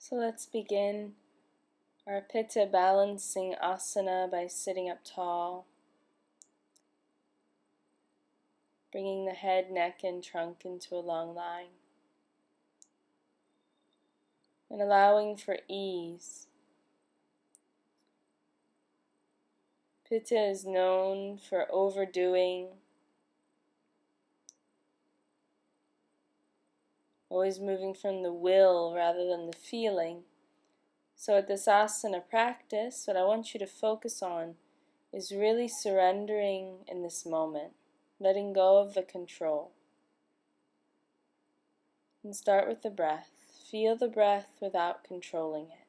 So let's begin our Pitta balancing asana by sitting up tall, bringing the head, neck, and trunk into a long line, and allowing for ease. Pitta is known for overdoing, always moving from the will rather than the feeling. So at this asana practice, what I want you to focus on is really surrendering in this moment, letting go of the control. And start with the breath. Feel the breath without controlling it.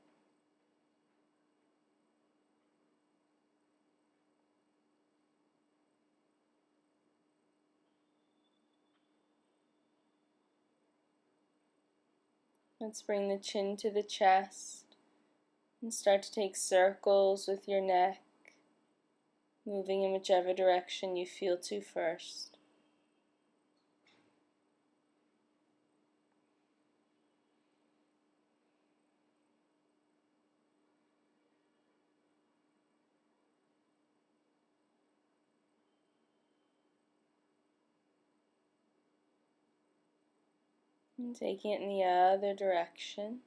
Let's bring the chin to the chest and start to take circles with your neck, moving in whichever direction you feel to first. And taking it in the other direction.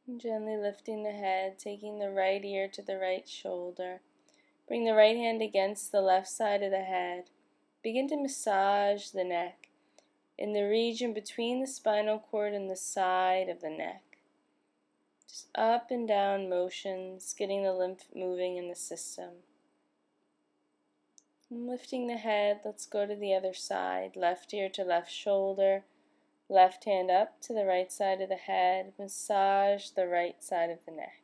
And gently lifting the head, taking the right ear to the right shoulder. Bring the right hand against the left side of the head. Begin to massage the neck in the region between the spinal cord and the side of the neck. Just up and down motions, getting the lymph moving in the system. And lifting the head, let's go to the other side. Left ear to left shoulder, left hand up to the right side of the head. Massage the right side of the neck.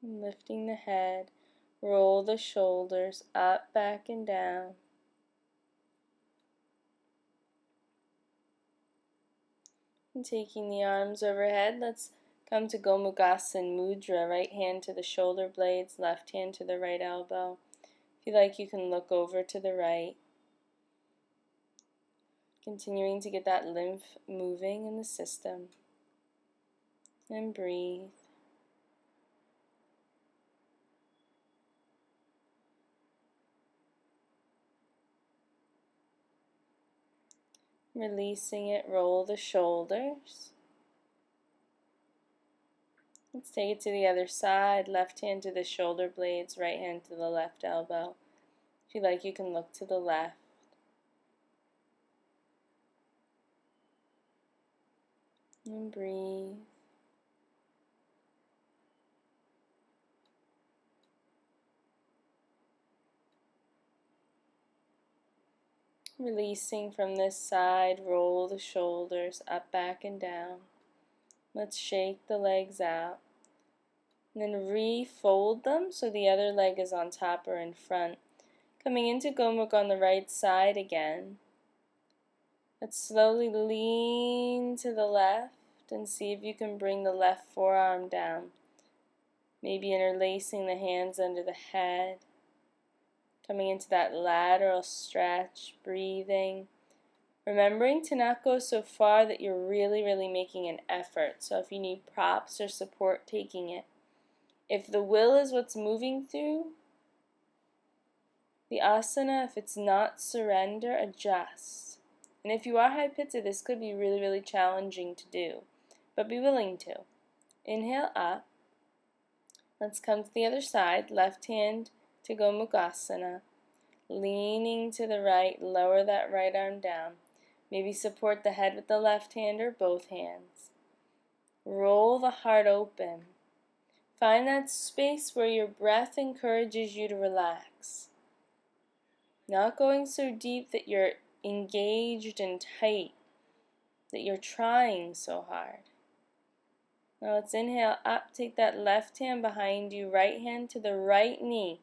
And lifting the head, roll the shoulders up, back, and down. And taking the arms overhead, let's come to Gomukhasana Mudra. Right hand to the shoulder blades, left hand to the right elbow. If you like, you can look over to the right. Continuing to get that lymph moving in the system. And breathe. Releasing it, roll the shoulders. Let's take it to the other side. Left hand to the shoulder blades, right hand to the left elbow. If you like, you can look to the left. And breathe. Releasing from this side, roll the shoulders up, back, and down. Let's shake the legs out. And then refold them so the other leg is on top or in front. Coming into Gomukha on the right side again. Let's slowly lean to the left and see if you can bring the left forearm down. Maybe interlacing the hands under the head. Coming into that lateral stretch, breathing. Remembering to not go so far that you're really making an effort. So if you need props or support, taking it. If the will is what's moving through the asana, if it's not surrender, adjust. And if you are high pitta, this could be really challenging to do. But be willing to. Inhale up. Let's come to the other side. Left hand to Gomukhasana. Leaning to the right, lower that right arm down. Maybe support the head with the left hand or both hands. Roll the heart open. Find that space where your breath encourages you to relax. Not going so deep that you're engaged and tight, that you're trying so hard. Now let's inhale up, take that left hand behind you, right hand to the right knee.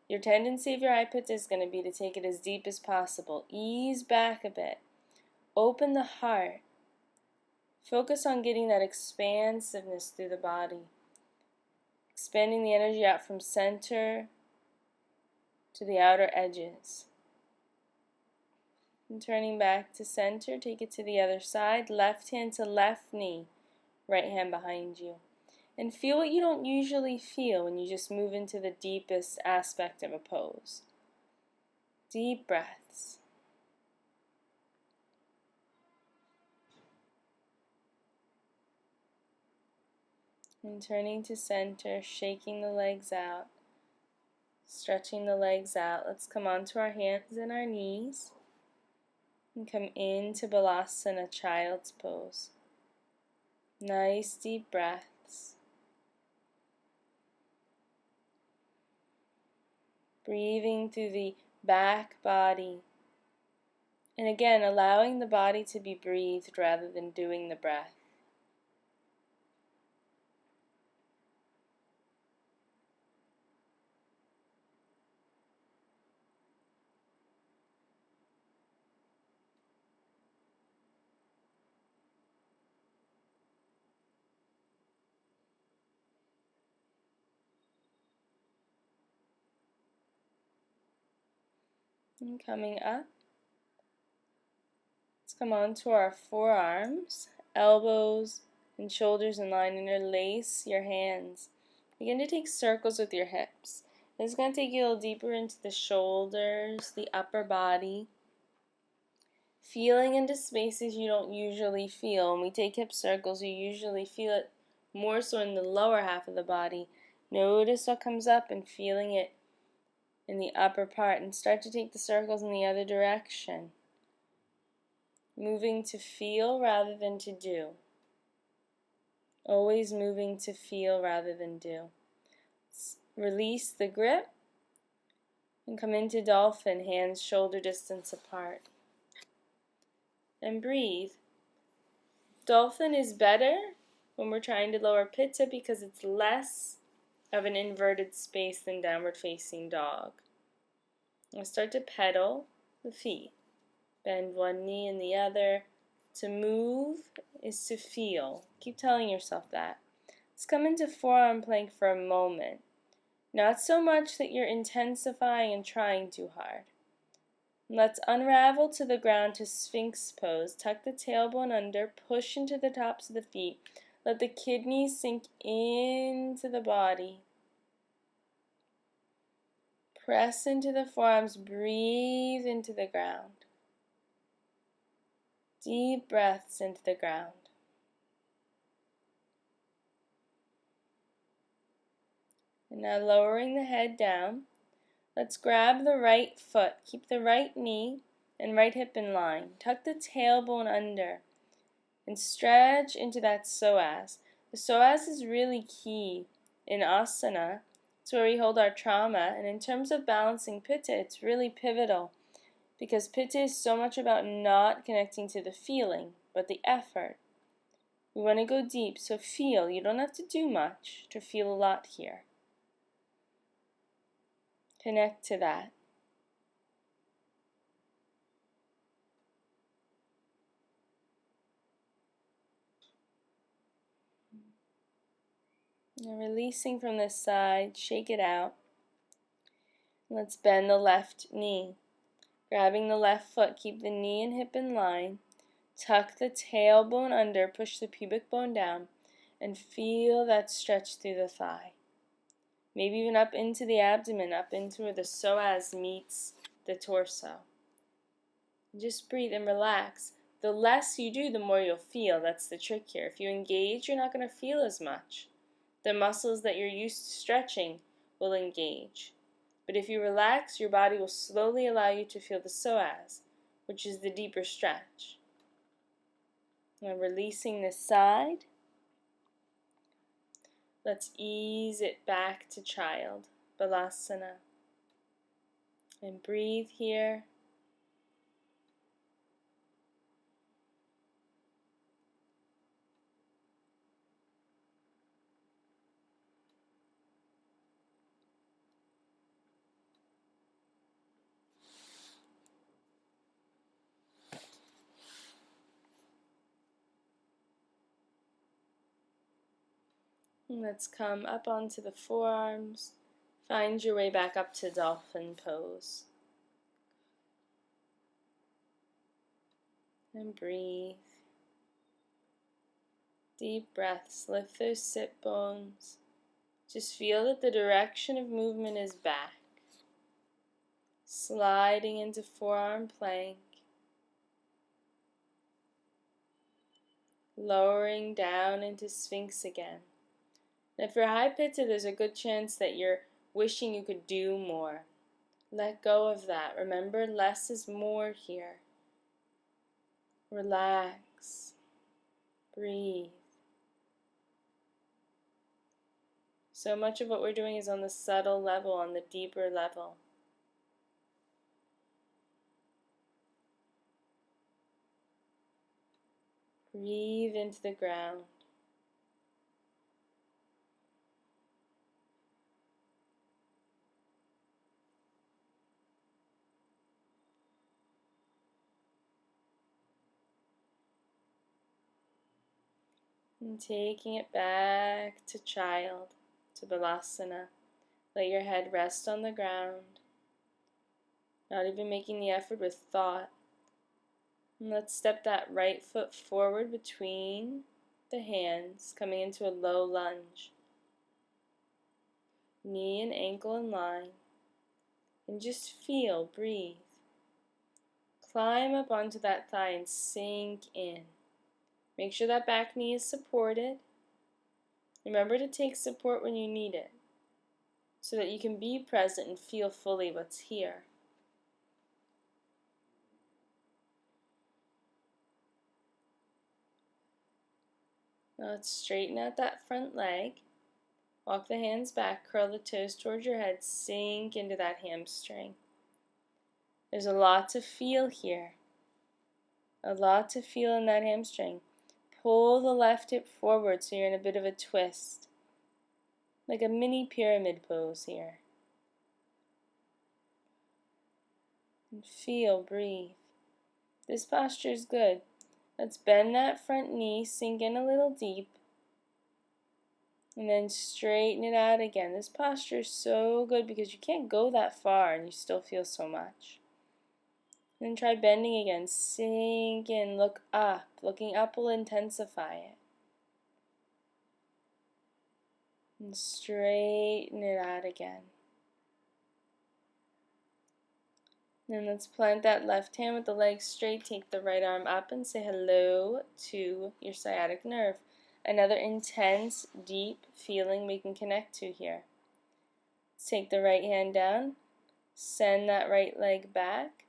Your tendency of your eye Pitta is going to be to take it as deep as possible. Ease back a bit. Open the heart. Focus on getting that expansiveness through the body. Expanding the energy out from center to the outer edges. And turning back to center, take it to the other side. Left hand to left knee, right hand behind you. And feel what you don't usually feel when you just move into the deepest aspect of a pose. Deep breaths. And turning to center, shaking the legs out, stretching the legs out. Let's come onto our hands and our knees and come into Balasana, child's pose. Nice deep breaths. Breathing through the back body. And again, allowing the body to be breathed rather than doing the breath. And coming up, let's come onto our forearms, elbows and shoulders in line. Interlace your hands. Begin to take circles with your hips. This is going to take you a little deeper into the shoulders, the upper body. Feeling into spaces you don't usually feel. When we take hip circles, you usually feel it more so in the lower half of the body. Notice what comes up and feeling it in the upper part, and start to take the circles in the other direction. Moving to feel rather than to do. Always moving to feel rather than do. Release the grip and come into dolphin, hands shoulder distance apart. And breathe. Dolphin is better when we're trying to lower Pitta because it's less of an inverted space than downward facing dog. Now start to pedal the feet. Bend one knee and the other. To move is to feel. Keep telling yourself that. Let's come into forearm plank for a moment. Not so much that you're intensifying and trying too hard. Let's unravel to the ground to Sphinx pose. Tuck the tailbone under, push into the tops of the feet. Let the kidneys sink into the body. Press into the forearms, breathe into the ground. Deep breaths into the ground. And now lowering the head down, let's grab the right foot. Keep the right knee and right hip in line. Tuck the tailbone under and stretch into that psoas. The psoas is really key in asana. It's where we hold our trauma, and in terms of balancing Pitta, it's really pivotal because Pitta is so much about not connecting to the feeling, but the effort. We want to go deep, so feel. You don't have to do much to feel a lot here. Connect to that. Now releasing from this side, shake it out. Let's bend the left knee. Grabbing the left foot, keep the knee and hip in line. Tuck the tailbone under, push the pubic bone down, and feel that stretch through the thigh. Maybe even up into the abdomen, up into where the psoas meets the torso. Just breathe and relax. The less you do, the more you'll feel. That's the trick here. If you engage, you're not going to feel as much. The muscles that you're used to stretching will engage. But if you relax, your body will slowly allow you to feel the psoas, which is the deeper stretch. Now releasing this side, let's ease it back to child, Balasana. And breathe here. And let's come up onto the forearms. Find your way back up to dolphin pose. And breathe. Deep breaths. Lift those sit bones. Just feel that the direction of movement is back. Sliding into forearm plank. Lowering down into Sphinx again. And if you're high Pitta, there's a good chance that you're wishing you could do more. Let go of that. Remember, less is more here. Relax. Breathe. So much of what we're doing is on the subtle level, on the deeper level. Breathe into the ground. And taking it back to child, to Balasana. Let your head rest on the ground. Not even making the effort with thought. And let's step that right foot forward between the hands, coming into a low lunge. Knee and ankle in line. And just feel, breathe. Climb up onto that thigh and sink in. Make sure that back knee is supported. Remember to take support when you need it, so that you can be present and feel fully what's here. Now let's straighten out that front leg. Walk the hands back, curl the toes towards your head, sink into that hamstring. There's a lot to feel here. A lot to feel in that hamstring. Pull the left hip forward so you're in a bit of a twist. Like a mini pyramid pose here. And feel, breathe. This posture is good. Let's bend that front knee, sink in a little deep. And then straighten it out again. This posture is so good because you can't go that far and you still feel so much. Then try bending again. Sink in, look up. Looking up will intensify it. And straighten it out again. Then let's plant that left hand with the leg straight. Take the right arm up and say hello to your sciatic nerve. Another intense, deep feeling we can connect to here. Let's take the right hand down. Send that right leg back.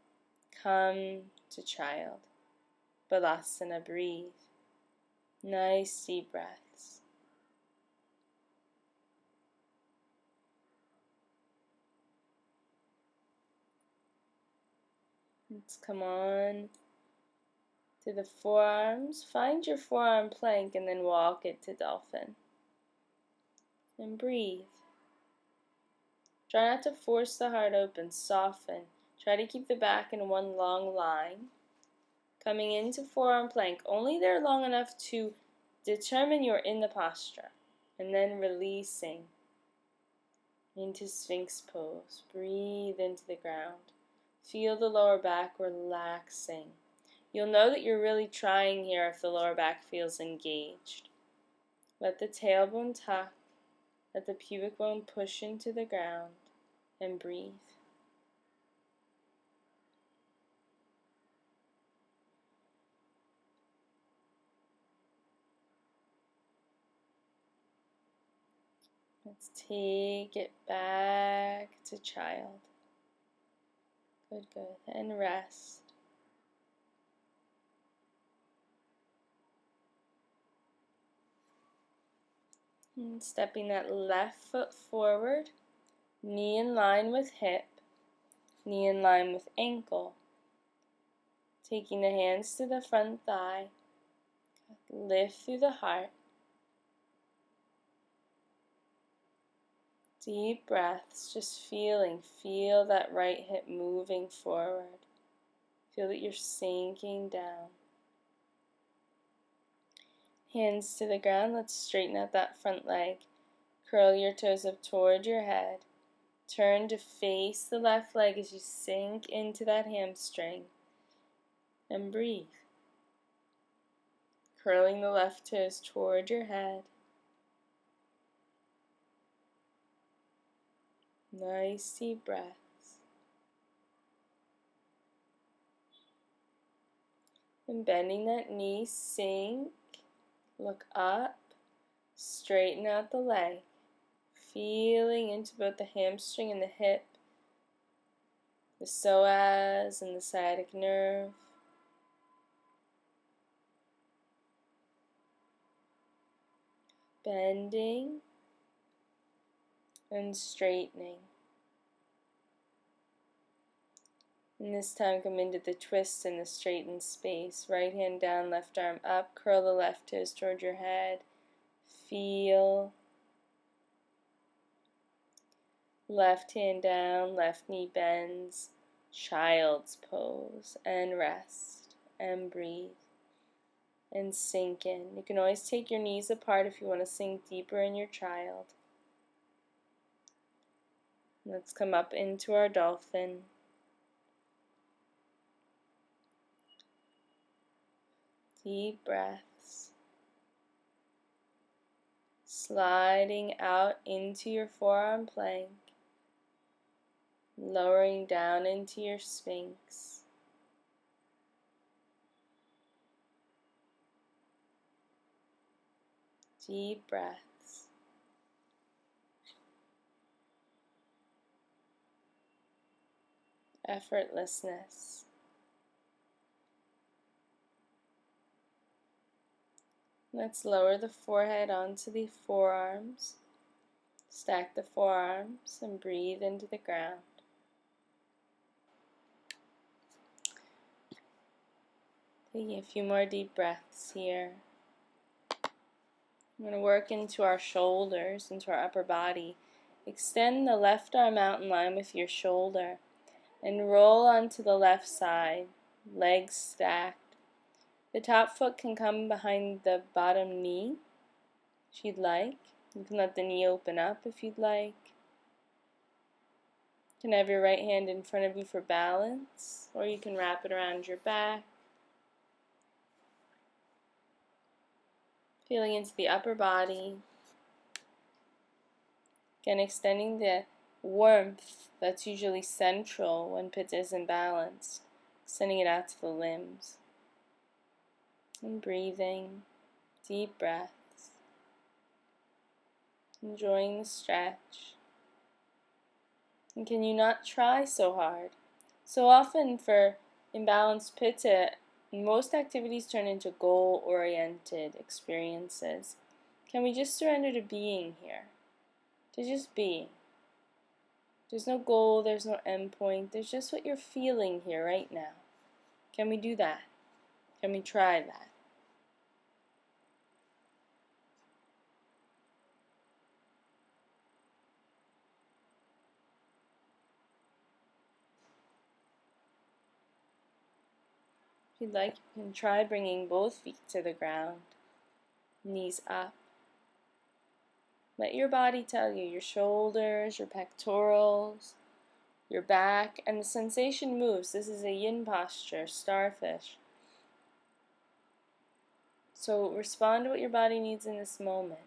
Come to child. Balasana, breathe. Nice deep breaths. Let's come on to the forearms. Find your forearm plank and then walk it to dolphin. And breathe. Try not to force the heart open, soften. Try to keep the back in one long line. Coming into forearm plank, only there long enough to determine you're in the posture. And then releasing into Sphinx pose. Breathe into the ground. Feel the lower back relaxing. You'll know that you're really trying here if the lower back feels engaged. Let the tailbone tuck. Let the pubic bone push into the ground. And breathe. Let's take it back to child. Good, good. And rest. And stepping that left foot forward, knee in line with hip, knee in line with ankle. Taking the hands to the front thigh, lift through the heart. Deep breaths, just feel that right hip moving forward. Feel that you're sinking down. Hands to the ground, let's straighten out that front leg. Curl your toes up toward your head. Turn to face the left leg as you sink into that hamstring. And breathe. Curling the left toes toward your head. Nice deep breaths. And bending that knee, sink, look up, straighten out the leg. Feeling into both the hamstring and the hip, the psoas and the sciatic nerve. Bending and straightening. And this time come into the twist and the straightened space. Right hand down, left arm up. Curl the left toes toward your head. Feel. Left hand down, left knee bends. Child's pose. And rest. And breathe. And sink in. You can always take your knees apart if you want to sink deeper in your child. Let's come up into our dolphin. Deep breaths. Sliding out into your forearm plank. Lowering down into your sphinx. Deep breaths. Effortlessness. Let's lower the forehead onto the forearms. Stack the forearms and breathe into the ground. Taking a few more deep breaths here. I'm going to work into our shoulders, into our upper body. Extend the left arm out in line with your shoulder and roll onto the left side, legs stacked. The top foot can come behind the bottom knee if you'd like. You can let the knee open up if you'd like. You can have your right hand in front of you for balance, or you can wrap it around your back. Feeling into the upper body. Again, extending the warmth that's usually central when Pitta isn't balanced. Extending it out to the limbs. And breathing, deep breaths. Enjoying the stretch. And can you not try so hard? So often for imbalanced Pitta, most activities turn into goal-oriented experiences. Can we just surrender to being here? To just being. There's no goal, there's no end point, there's just what you're feeling here right now. Can we do that? Can we try that? If you'd like, you can try bringing both feet to the ground, knees up. Let your body tell you, your shoulders, your pectorals, your back, and the sensation moves. This is a yin posture, starfish. So respond to what your body needs in this moment.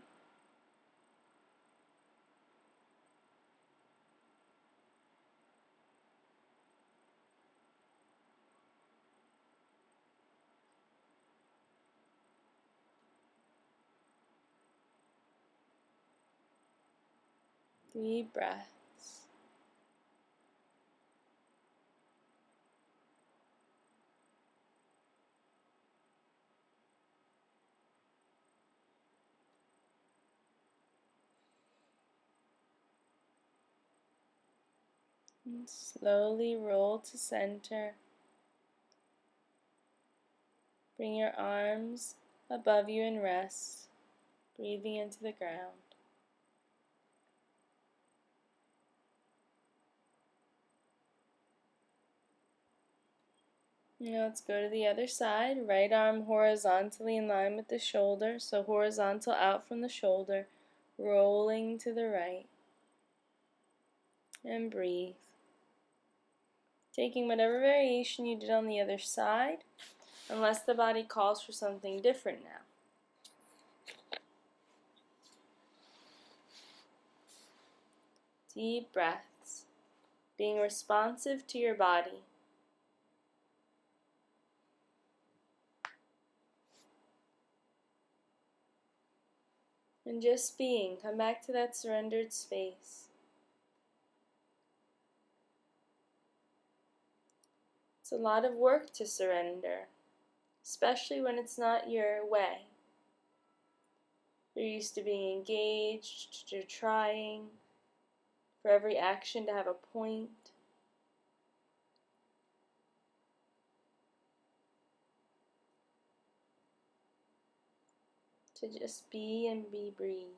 Deep breaths. And slowly roll to center. Bring your arms above you and rest, breathing into the ground. Now let's go to the other side. Right arm horizontally in line with the shoulder, so horizontal out from the shoulder. rolling to the right, and breathe. Taking whatever variation you did on the other side, unless the body calls for something different now. Deep breaths, being responsive to your body. And just being, come back to that surrendered space. It's a lot of work to surrender, especially when it's not your way. You're used to being engaged, you're trying for every action to have a point. To just be and be breathed.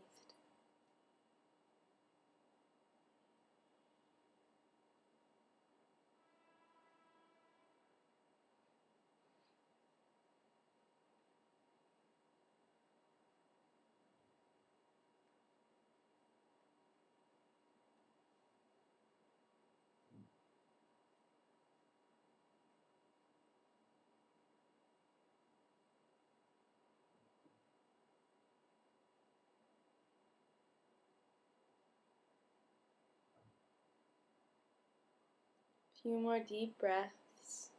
A few more deep breaths.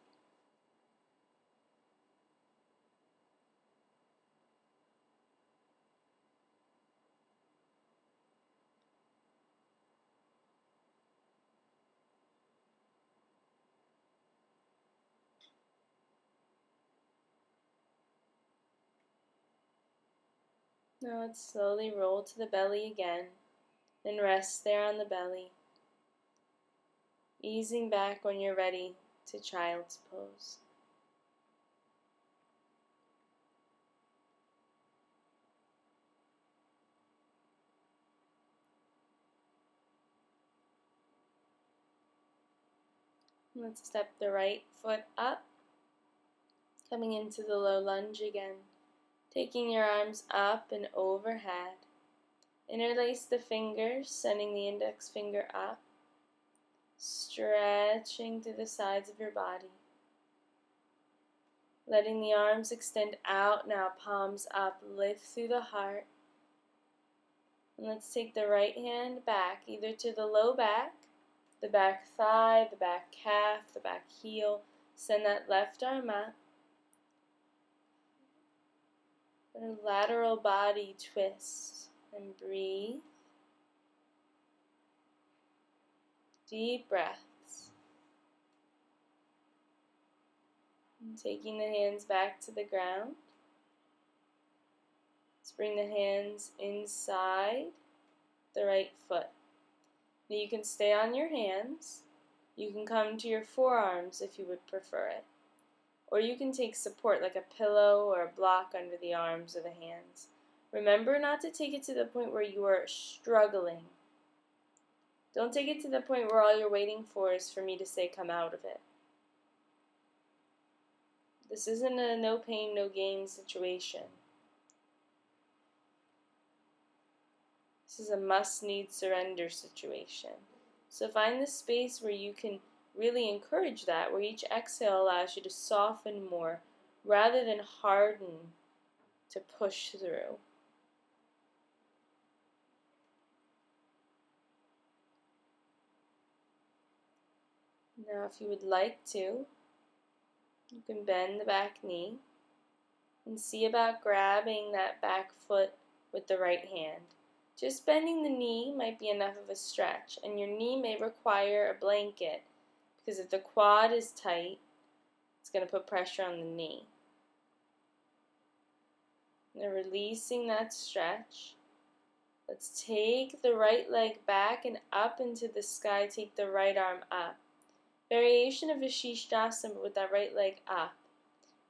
Now let's slowly roll to the belly again, then rest there on the belly, easing back when you're ready to child's pose. Let's step the right foot up, coming into the low lunge again, taking your arms up and overhead. Interlace the fingers, sending the index finger up, stretching through the sides of your body. Letting the arms extend out now, palms up, lift through the heart. And let's take the right hand back, either to the low back, the back thigh, the back calf, the back heel. Send that left arm up. And a lateral body twist. And breathe. Deep breaths. And taking the hands back to the ground. Let's bring the hands inside the right foot. Now you can stay on your hands. You can come to your forearms if you would prefer it. Or you can take support like a pillow or a block under the arms or the hands. Remember not to take it to the point where you are struggling. Don't take it to the point where all you're waiting for is for me to say come out of it. This isn't a no pain, no gain situation. This is a must-need surrender situation. So find the space where you can really encourage that, where each exhale allows you to soften more rather than harden to push through. Now if you would like to, you can bend the back knee and see about grabbing that back foot with the right hand. Just bending the knee might be enough of a stretch, and your knee may require a blanket because if the quad is tight, it's going to put pressure on the knee. Now releasing that stretch. Let's take the right leg back and up into the sky. Take the right arm up. Variation of Vashisthasana, but with that right leg up.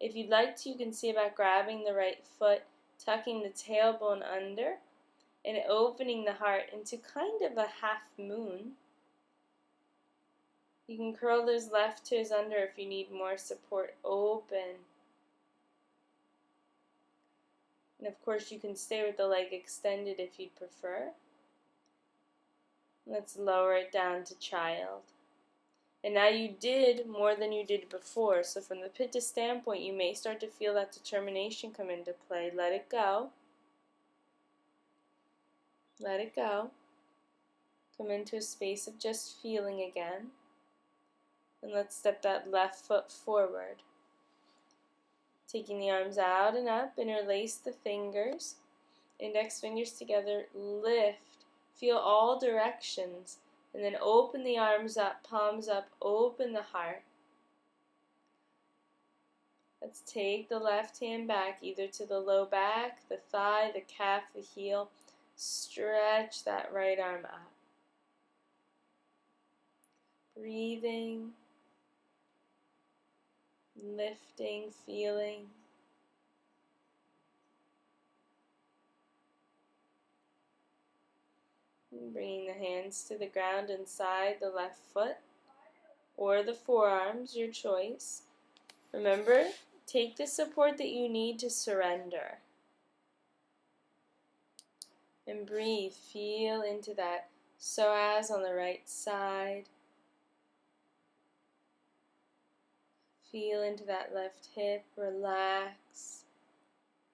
If you'd like to, you can see about grabbing the right foot, tucking the tailbone under, and opening the heart into kind of a half moon. You can curl those left toes under if you need more support. Open. And of course you can stay with the leg extended if you'd prefer. Let's lower it down to child. And now you did more than you did before. So from the Pitta standpoint, you may start to feel that determination come into play. Let it go. Let it go. Come into a space of just feeling again. And let's step that left foot forward. Taking the arms out and up, interlace the fingers. Index fingers together, lift. Feel all directions. And then open the arms up, palms up, open the heart. Let's take the left hand back, either to the low back, the thigh, the calf, the heel. Stretch that right arm up. Breathing, lifting, feeling. And bringing the hands to the ground inside the left foot or the forearms, your choice. Remember, take the support that you need to surrender. And breathe, feel into that psoas on the right side. Feel into that left hip, relax.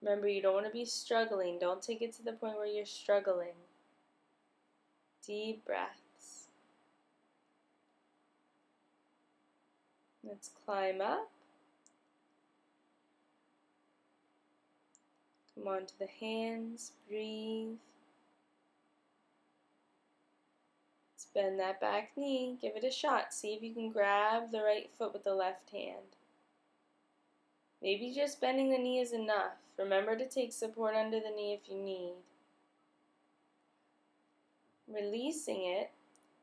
Remember, you don't want to be struggling. Don't take it to the point where you're struggling. Deep breaths. Let's climb up. Come onto the hands, breathe. Let's bend that back knee, give it a shot. See if you can grab the right foot with the left hand. Maybe just bending the knee is enough. Remember to take support under the knee if you need. Releasing it,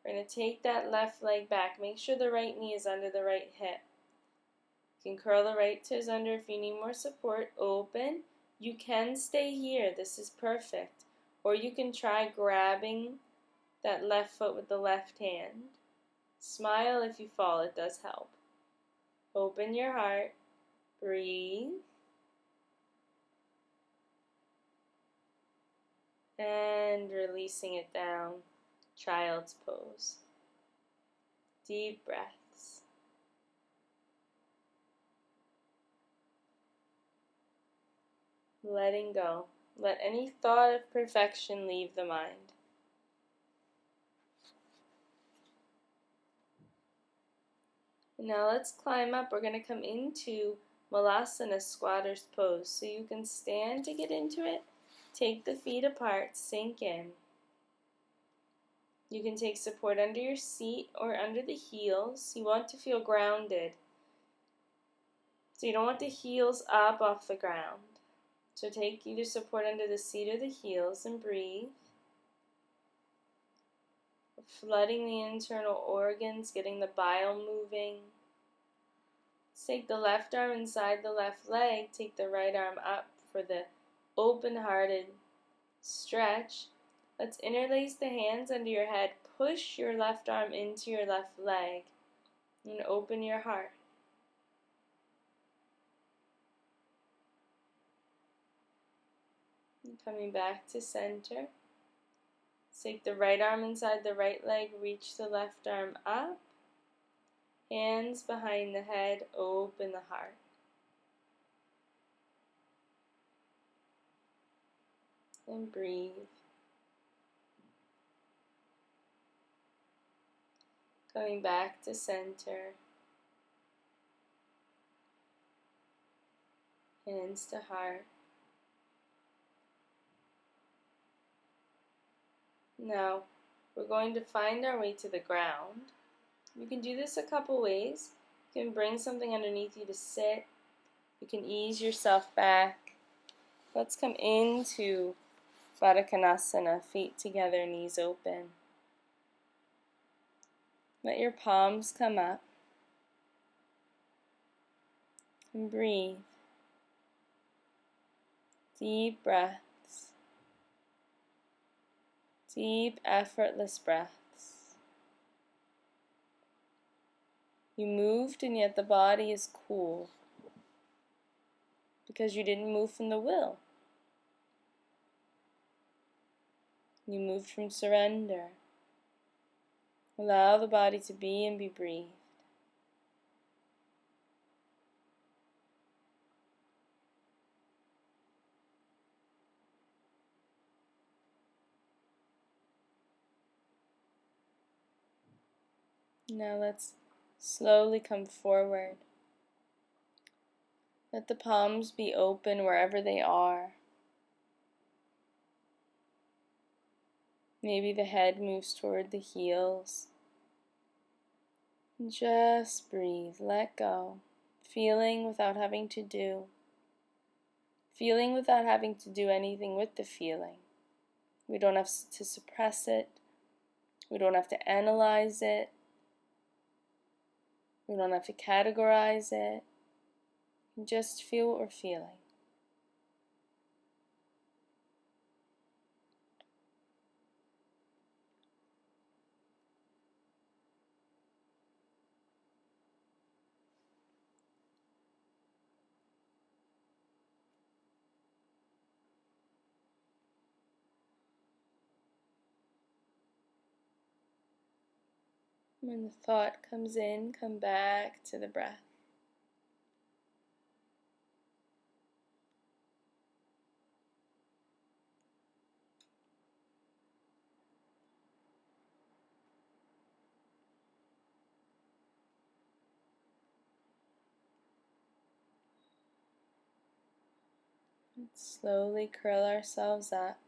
we're going to take that left leg back. Make sure the right knee is under the right hip. You can curl the right toes under if you need more support. Open. You can stay here. This is perfect. Or you can try grabbing that left foot with the left hand. Smile if you fall. It does help. Open your heart. Breathe. And releasing it down. Child's pose. Deep breaths. Letting go. Let any thought of perfection leave the mind. Now let's climb up. We're going to come into Malasana, squatter's pose. So you can stand to get into it. Take the feet apart, sink in. You can take support under your seat or under the heels. You want to feel grounded. So you don't want the heels up off the ground. So take either support under the seat or the heels and breathe. Flooding the internal organs, getting the bile moving. Take the left arm inside the left leg. Take the right arm up for the open-hearted stretch. Let's interlace the hands under your head. Push your left arm into your left leg and open your heart. And coming back to center. Take the right arm inside the right leg. Reach the left arm up. Hands behind the head. Open the heart. And breathe. Coming back to center. Hands to heart. Now, we're going to find our way to the ground. You can do this a couple ways. You can bring something underneath you to sit. You can ease yourself back. Let's come into Baddha Konasana, feet together, knees open. Let your palms come up. And breathe. Deep breaths. Deep, effortless breaths. You moved and yet the body is cool because you didn't move from the will. You moved from surrender. Allow the body to be and be breathed. Now let's slowly come forward. Let the palms be open wherever they are. Maybe the head moves toward the heels. Just breathe, let go. Feeling without having to do. Feeling without having to do anything with the feeling. We don't have to suppress it. We don't have to analyze it. We don't have to categorize it. Just feel what we're feeling. When the thought comes in, come back to the breath. Let's slowly curl ourselves up.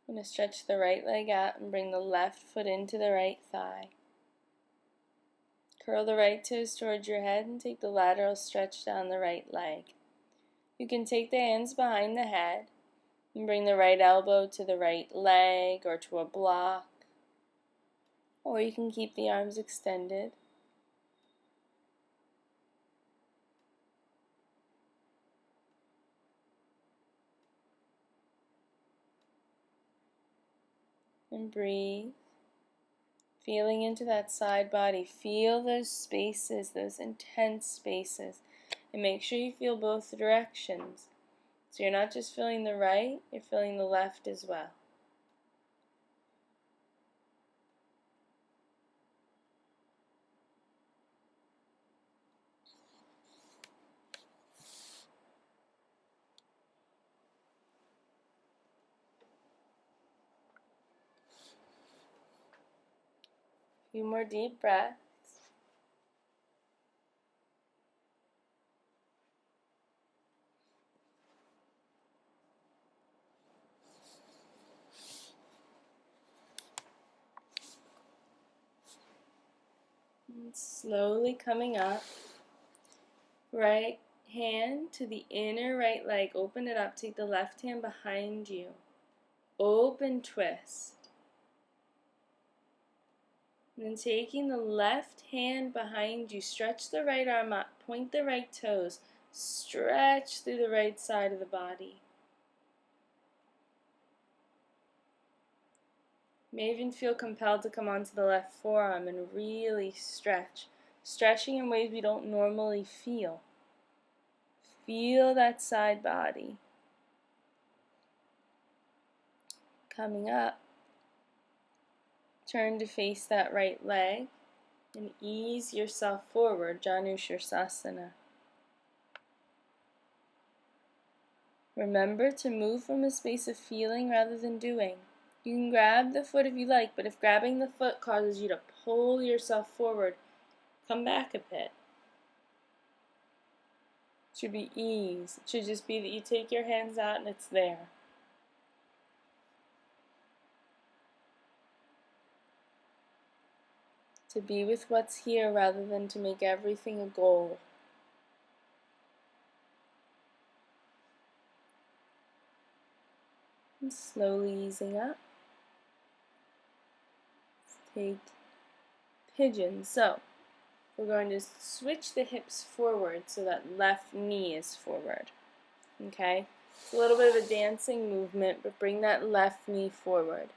I'm going to stretch the right leg out and bring the left foot into the right thigh. Curl the right toes towards your head and take the lateral stretch down the right leg. You can take the hands behind the head and bring the right elbow to the right leg or to a block. Or you can keep the arms extended. And breathe. Feeling into that side body. Feel those spaces, those intense spaces. And make sure you feel both directions. So you're not just feeling the right, you're feeling the left as well. A few more deep breaths. And slowly coming up. Right hand to the inner right leg. Open it up. Take the left hand behind you. Open twist. And then taking the left hand behind you, stretch the right arm up, point the right toes, stretch through the right side of the body. You may even feel compelled to come onto the left forearm and really stretch. Stretching in ways we don't normally feel. Feel that side body. Coming up, turn to face that right leg and ease yourself forward, Janushirasana. Remember to move from a space of feeling rather than doing. You can grab the foot if you like, but if grabbing the foot causes you to pull yourself forward, come back a bit. It should be ease. It should just be that you take your hands out and it's there. To be with what's here rather than to make everything a goal. And slowly easing up. Take pigeon. So we're going to switch the hips forward so that left knee is forward. Okay? It's a little bit of a dancing movement, but bring that left knee forward.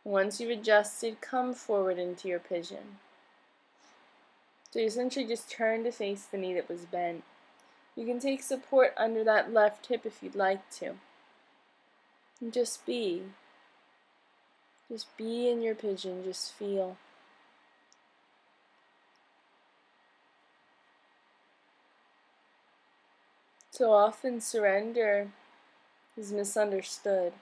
Once you've adjusted, come forward into your pigeon. So you essentially just turn to face the knee that was bent. You can take support under that left hip if you'd like to. And just be. Just be in your pigeon, just feel. So often surrender is misunderstood.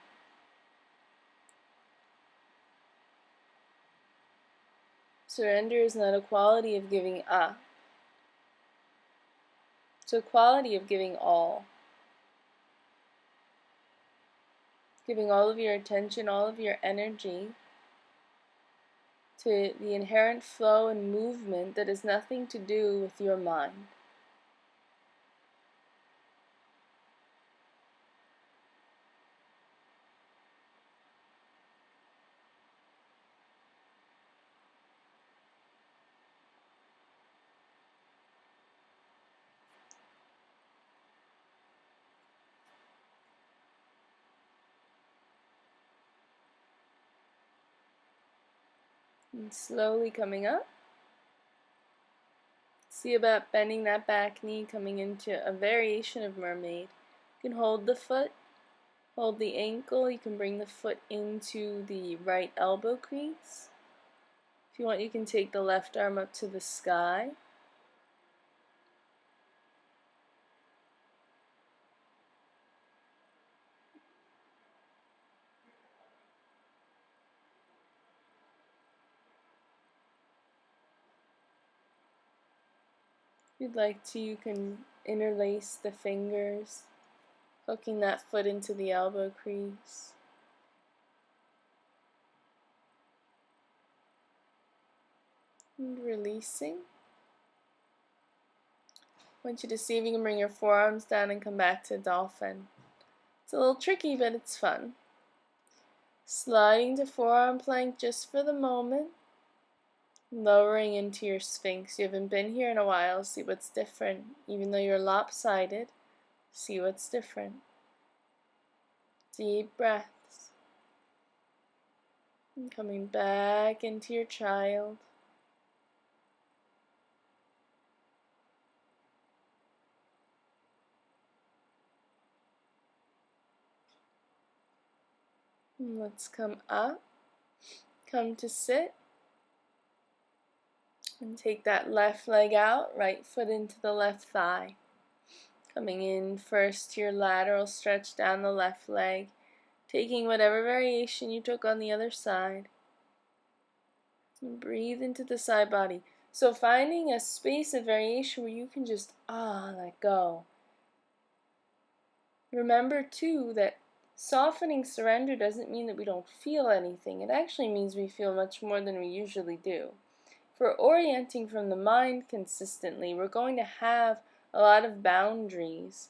Surrender is not a quality of giving up. It's a quality of giving all. Giving all of your attention, all of your energy to the inherent flow and movement that has nothing to do with your mind. And slowly coming up. See about bending that back knee, coming into a variation of mermaid. You can hold the foot, hold the ankle. You can bring the foot into the right elbow crease. If you want, you can take the left arm up to the sky. If you'd like to, you can interlace the fingers, hooking that foot into the elbow crease. And releasing. I want you to see if you can bring your forearms down and come back to dolphin. It's a little tricky, but it's fun. Sliding to forearm plank just for the moment. Lowering into your sphinx. You haven't been here in a while. See what's different. Even though you're lopsided, see what's different. Deep breaths. And coming back into your child. And let's come up. Come to sit. And take that left leg out, right foot into the left thigh. Coming in first to your lateral stretch down the left leg. Taking whatever variation you took on the other side. And breathe into the side body. So finding a space of variation where you can just, let go. Remember too that softening surrender doesn't mean that we don't feel anything. It actually means we feel much more than we usually do. If we're orienting from the mind consistently, we're going to have a lot of boundaries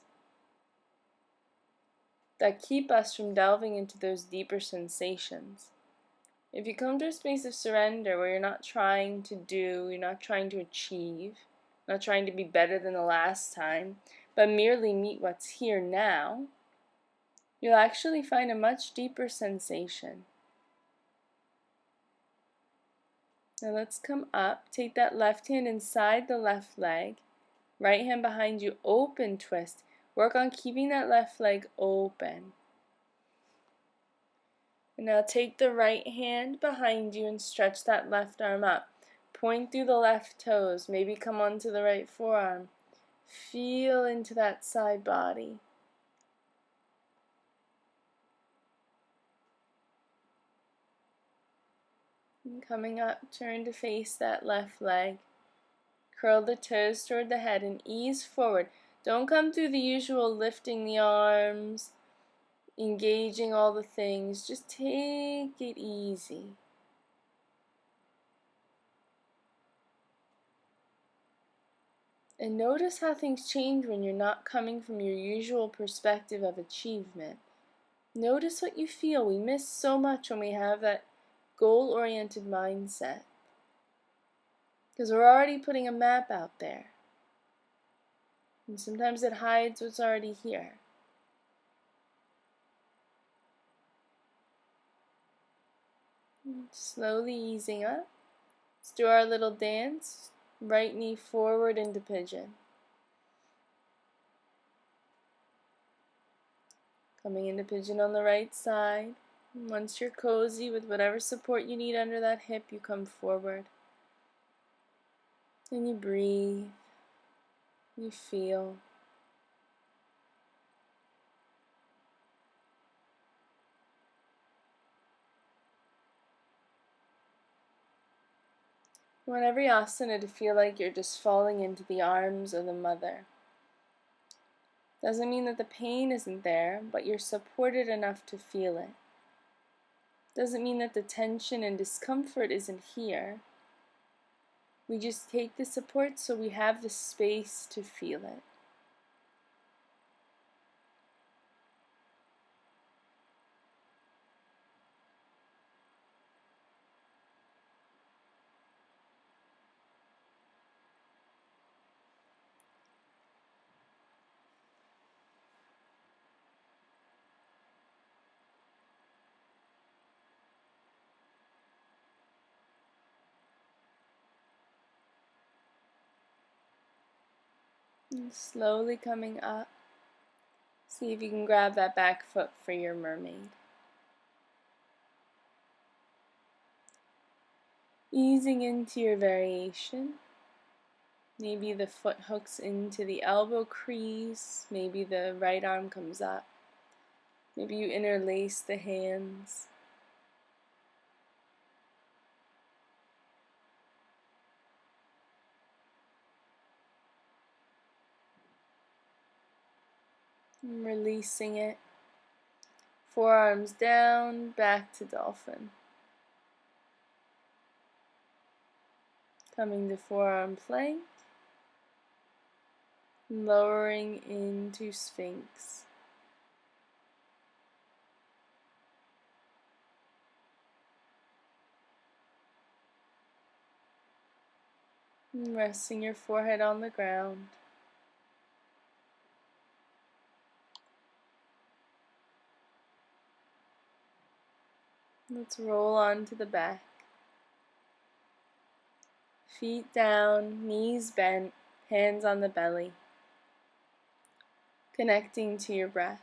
that keep us from delving into those deeper sensations. If you come to a space of surrender where you're not trying to do, you're not trying to achieve, not trying to be better than the last time, but merely meet what's here now, you'll actually find a much deeper sensation. Now let's come up, take that left hand inside the left leg, right hand behind you, open twist. Work on keeping that left leg open. And now take the right hand behind you and stretch that left arm up. Point through the left toes, maybe come onto the right forearm. Feel into that side body. And coming up, turn to face that left leg. Curl the toes toward the head and ease forward. Don't come through the usual lifting the arms, engaging all the things. Just take it easy. And notice how things change when you're not coming from your usual perspective of achievement. Notice what you feel. We miss so much when we have that goal-oriented mindset. Because we're already putting a map out there. And sometimes it hides what's already here. Slowly easing up. Let's do our little dance. Right knee forward into pigeon. Coming into pigeon on the right side. And once you're cozy with whatever support you need under that hip, you come forward. And you breathe. You feel. You want every asana to feel like you're just falling into the arms of the mother. Doesn't mean that the pain isn't there, but you're supported enough to feel it. Doesn't mean that the tension and discomfort isn't here. We just take the support so we have the space to feel it. And slowly coming up, see if you can grab that back foot for your mermaid. Easing into your variation. Maybe the foot hooks into the elbow crease, maybe the right arm comes up. Maybe you interlace the hands. And releasing it. Forearms down, back to dolphin. Coming to forearm plank. Lowering into Sphinx. And resting your forehead on the ground. Let's roll onto the back. Feet down, knees bent, hands on the belly. Connecting to your breath.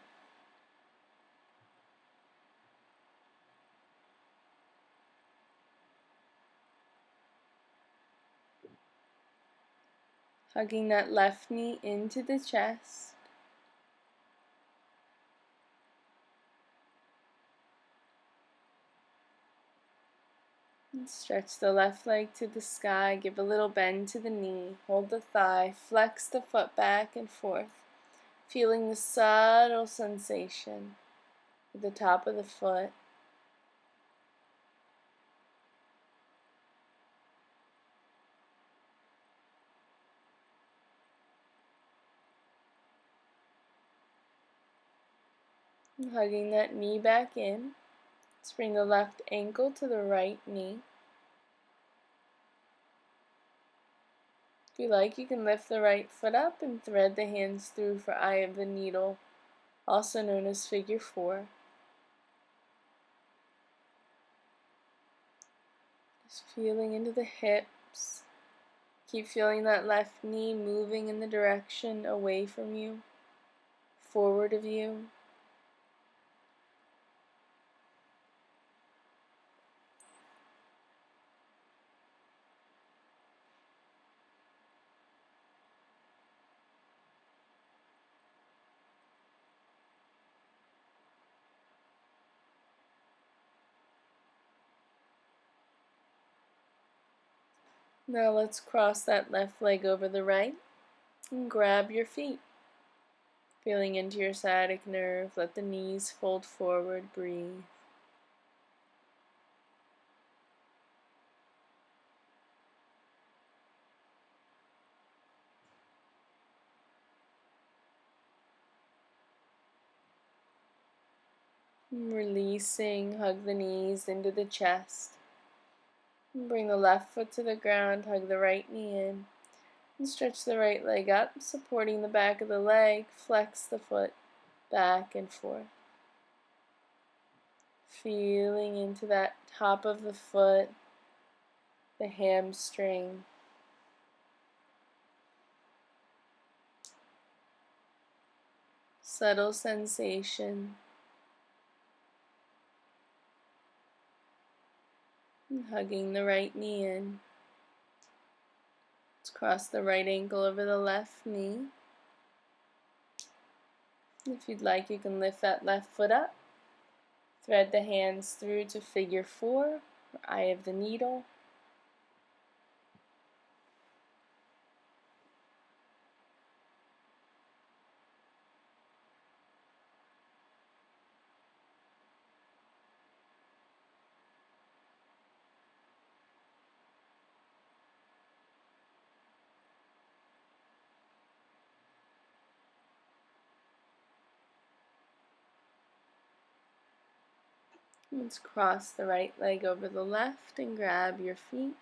Hugging that left knee into the chest. And stretch the left leg to the sky, give a little bend to the knee, hold the thigh, flex the foot back and forth, feeling the subtle sensation at the top of the foot. And hugging that knee back in. Let's bring the left ankle to the right knee. If you like, you can lift the right foot up and thread the hands through for eye of the needle, also known as figure 4. Just feeling into the hips. Keep feeling that left knee moving in the direction away from you, forward of you. Now let's cross that left leg over the right and grab your feet. Feeling into your sciatic nerve, let the knees fold forward, breathe. Releasing, hug the knees into the chest. And bring the left foot to the ground, hug the right knee in. And stretch the right leg up, supporting the back of the leg. Flex the foot back and forth. Feeling into that top of the foot, the hamstring. Subtle sensation. And hugging the right knee in. Let's cross the right ankle over the left knee. If you'd like, you can lift that left foot up. Thread the hands through to figure 4, or eye of the needle. Let's cross the right leg over the left and grab your feet.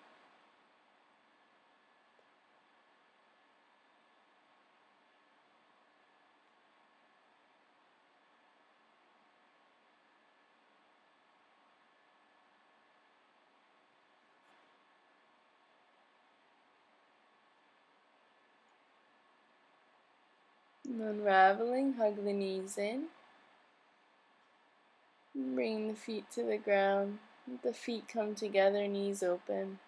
And unraveling, hug the knees in. Bring the feet to the ground. Let the feet come together, knees open.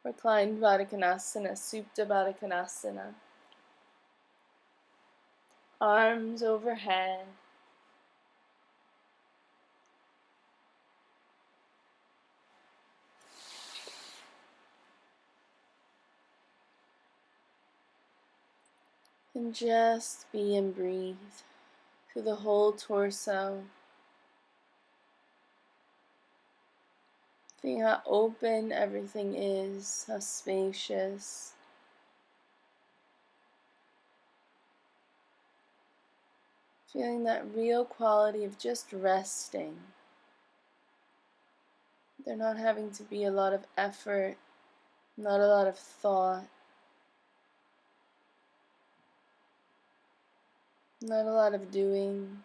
Reclined Baddha Konasana, Supta Baddha Konasana. Arms overhead. And just be and breathe through the whole torso. Feeling how open everything is, how spacious. Feeling that real quality of just resting. There not having to be a lot of effort, not a lot of thought, not a lot of doing.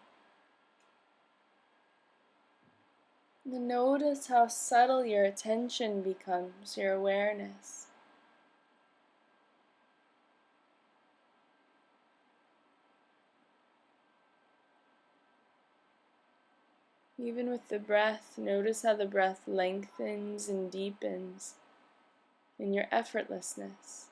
And notice how subtle your attention becomes, your awareness. Even with the breath, notice how the breath lengthens and deepens in your effortlessness.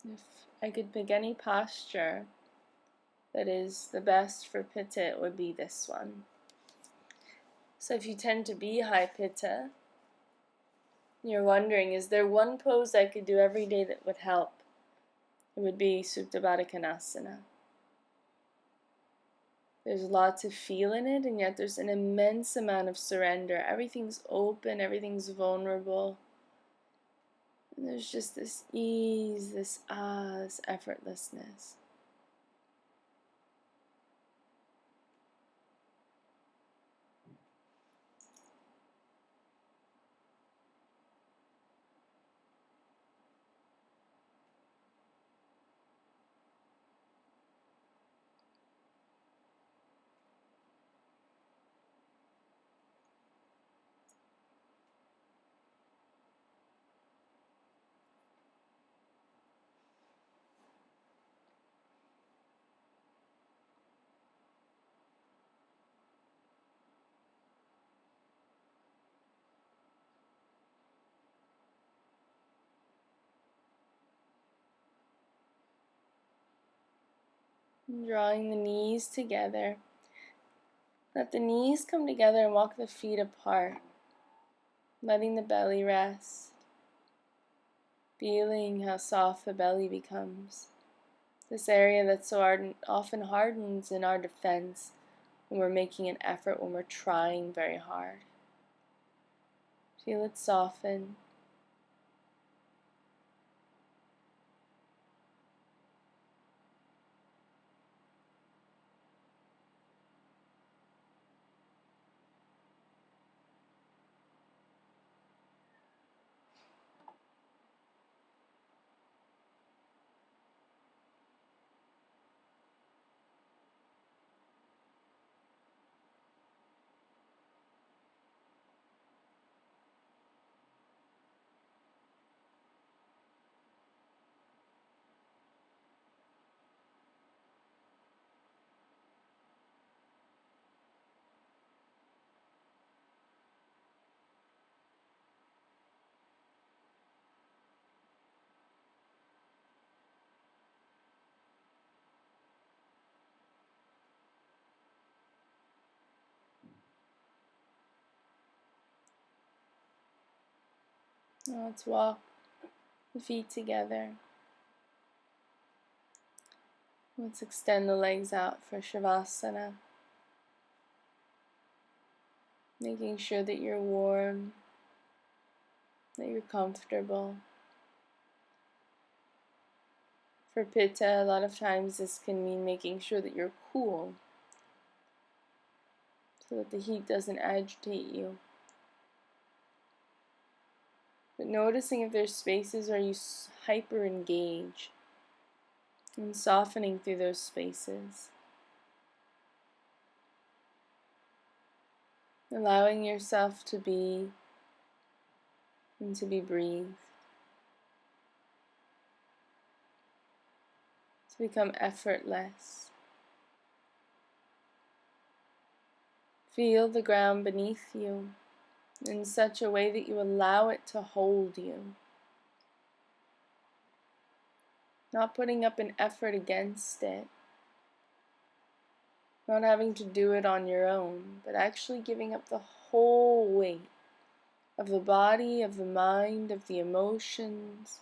If I could pick any posture that is the best for Pitta, it would be this one. So if you tend to be high Pitta, you're wondering, is there one pose I could do every day that would help? It would be Supta Baddha Konasana. There's lots of feel in it, and yet there's an immense amount of surrender. Everything's open, everything's vulnerable. And there's just this ease, this effortlessness. And drawing the knees together. Let the knees come together and walk the feet apart. Letting the belly rest. Feeling how soft the belly becomes. This area that so often hardens in our defense when we're making an effort, when we're trying very hard. Feel it soften. Now let's walk the feet together. Let's extend the legs out for Shavasana, making sure that you're warm, that you're comfortable. For Pitta, a lot of times this can mean making sure that you're cool, so that the heat doesn't agitate you. But noticing if there's spaces where you hyper engage, and softening through those spaces. Allowing yourself to be and to be breathed. To become effortless. Feel the ground beneath you in such a way that you allow it to hold you. Not putting up an effort against it. Not having to do it on your own, but actually giving up the whole weight of the body, of the mind, of the emotions,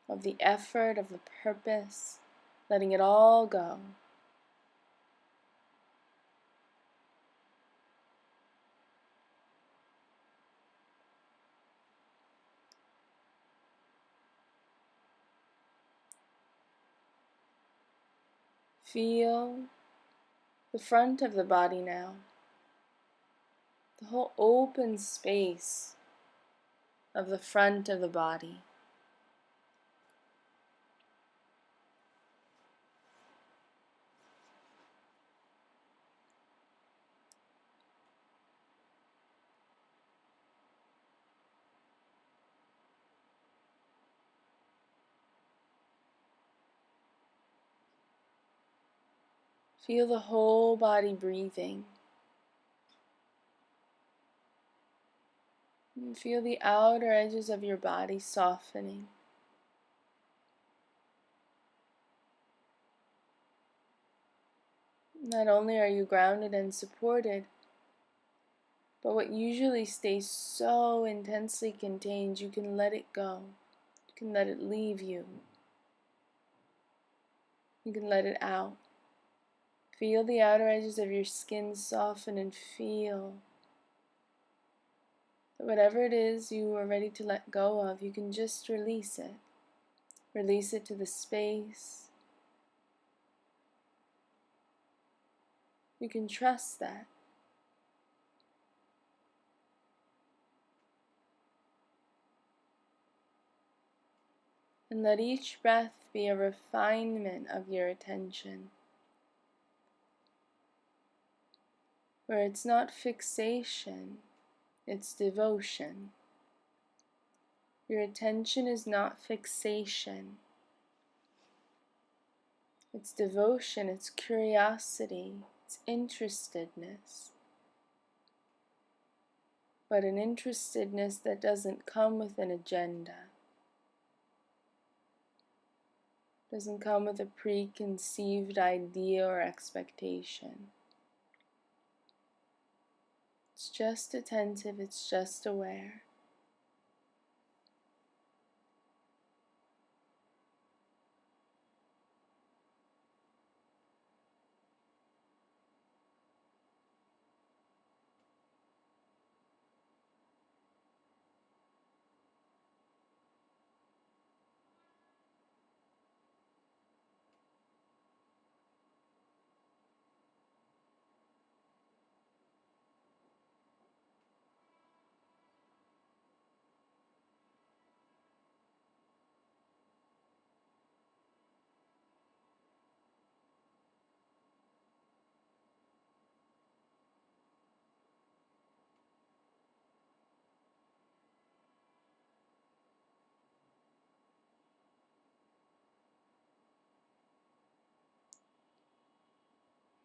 of the effort, of the purpose, letting it all go. Feel the front of the body now, the whole open space of the front of the body. Feel the whole body breathing. And feel the outer edges of your body softening. Not only are you grounded and supported, but what usually stays so intensely contained, you can let it go. You can let it leave you. You can let it out. Feel the outer edges of your skin soften and feel that whatever it is you are ready to let go of, you can just release it. Release it to the space. You can trust that. And let each breath be a refinement of your attention, where it's not fixation, it's devotion. Your attention is not fixation, it's devotion, it's curiosity, it's interestedness. But an interestedness that doesn't come with an agenda, doesn't come with a preconceived idea or expectation. It's just attentive, it's just aware.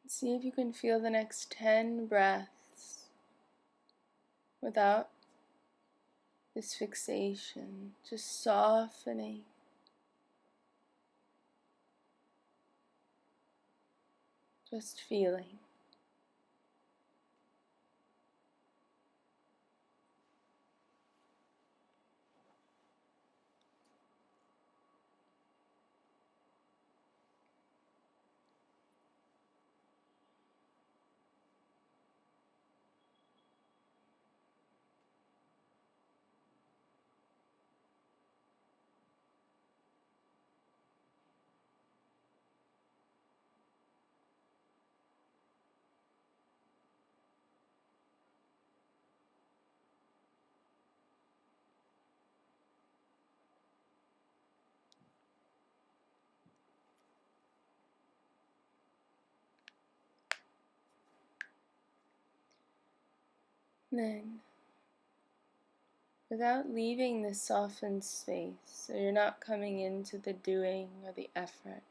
See if you can feel the next 10 breaths without this fixation, just softening, just feeling. Then, without leaving this softened space, so you're not coming into the doing or the effort,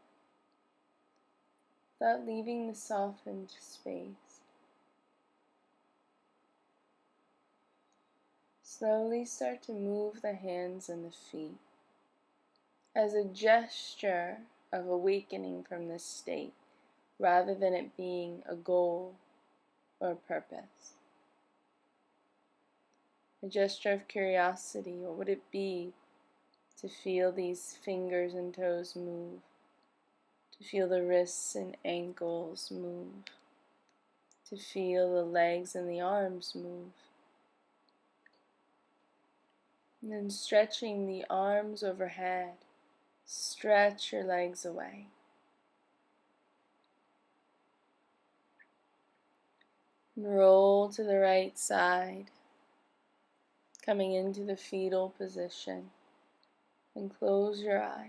without leaving the softened space, slowly start to move the hands and the feet as a gesture of awakening from this state, rather than it being a goal or a purpose. A gesture of curiosity. What would it be to feel these fingers and toes move? To feel the wrists and ankles move? To feel the legs and the arms move? And then stretching the arms overhead, stretch your legs away. And roll to the right side, coming into the fetal position, and close your eyes.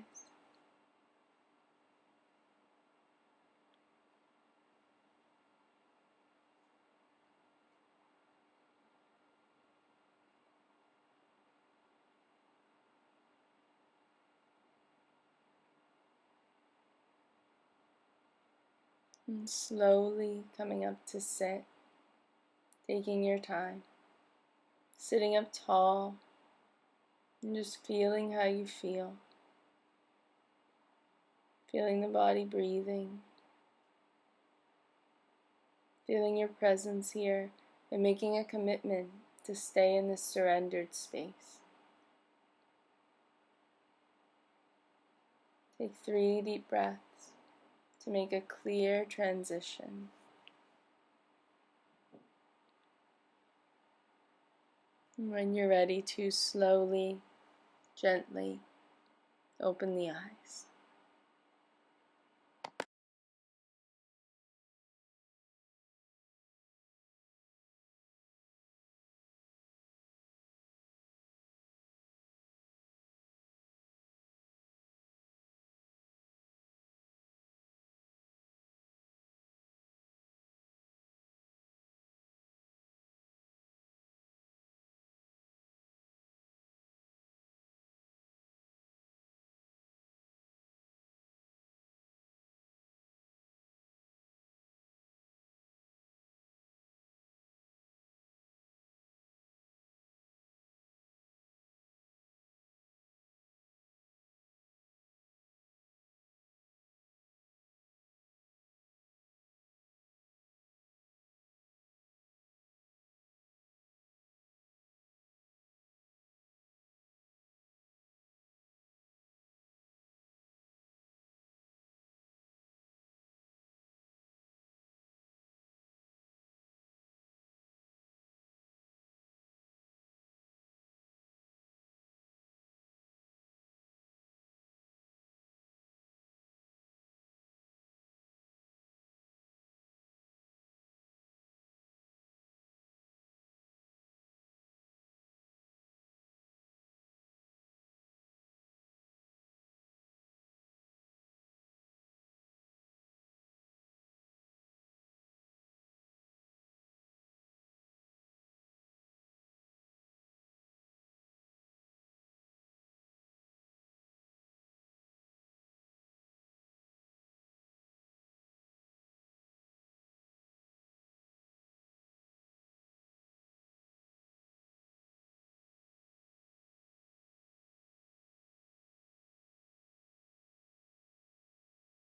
And slowly coming up to sit, taking your time, sitting up tall, and just feeling how you feel. Feeling the body breathing, feeling your presence here, and making a commitment to stay in this surrendered space. Take 3 deep breaths to make a clear transition. And when you're ready to slowly, gently open the eyes.